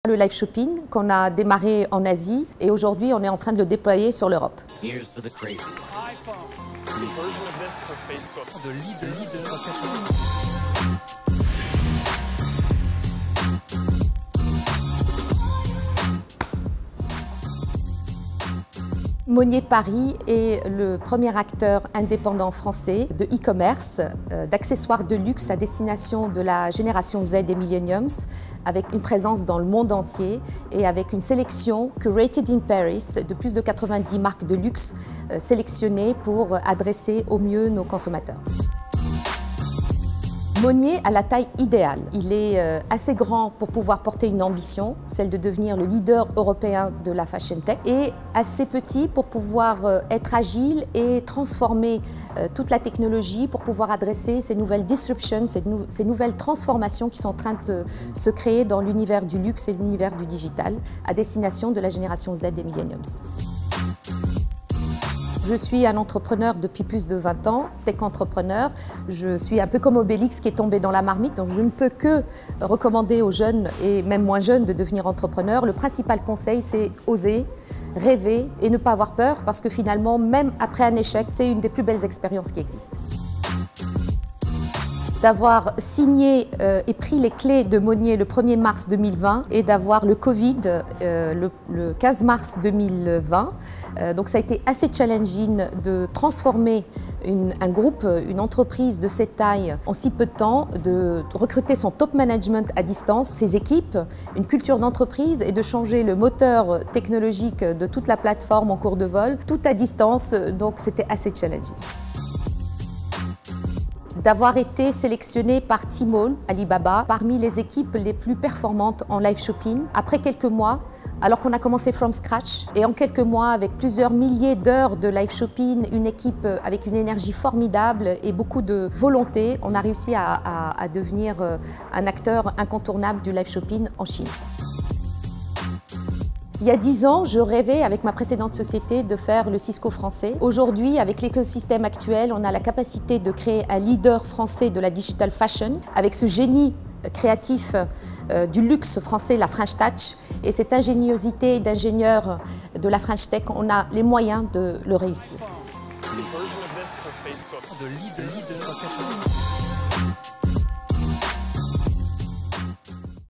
Le live shopping qu'on a démarré en Asie et aujourd'hui on est en train de le déployer sur l'Europe. Monnier Paris est le premier acteur indépendant français de e-commerce, d'accessoires de luxe à destination de la génération Z et Millenniums, avec une présence dans le monde entier et avec une sélection Curated in Paris de plus de 90 marques de luxe sélectionnées pour adresser au mieux nos consommateurs. Monnier a la taille idéale. Il est assez grand pour pouvoir porter une ambition, celle de devenir le leader européen de la fashion tech, et assez petit pour pouvoir être agile et transformer toute la technologie pour pouvoir adresser ces nouvelles disruptions, ces nouvelles transformations qui sont en train de se créer dans l'univers du luxe et l'univers du digital à destination de la génération Z et Millenniums. Je suis un entrepreneur depuis plus de 20 ans, tech-entrepreneur. Je suis un peu comme Obélix qui est tombé dans la marmite, donc je ne peux que recommander aux jeunes et même moins jeunes de devenir entrepreneurs. Le principal conseil, c'est oser, rêver et ne pas avoir peur parce que finalement, même après un échec, c'est une des plus belles expériences qui existent. D'avoir signé et pris les clés de Monnier le 1er mars 2020 et d'avoir le Covid le 15 mars 2020. Donc ça a été assez challenging de transformer un groupe, une entreprise de cette taille en si peu de temps, de recruter son top management à distance, ses équipes, une culture d'entreprise et de changer le moteur technologique de toute la plateforme en cours de vol, tout à distance, donc c'était assez challenging. D'avoir été sélectionné par Tmall, Alibaba, parmi les équipes les plus performantes en live shopping. Après quelques mois, alors qu'on a commencé from scratch, et en quelques mois, avec plusieurs milliers d'heures de live shopping, une équipe avec une énergie formidable et beaucoup de volonté, on a réussi à devenir un acteur incontournable du live shopping en Chine. Il y a 10 ans, je rêvais avec ma précédente société de faire le Cisco français. Aujourd'hui, avec l'écosystème actuel, on a la capacité de créer un leader français de la digital fashion avec ce génie créatif du luxe français, la French Touch, et cette ingéniosité d'ingénieurs de la French Tech, on a les moyens de le réussir.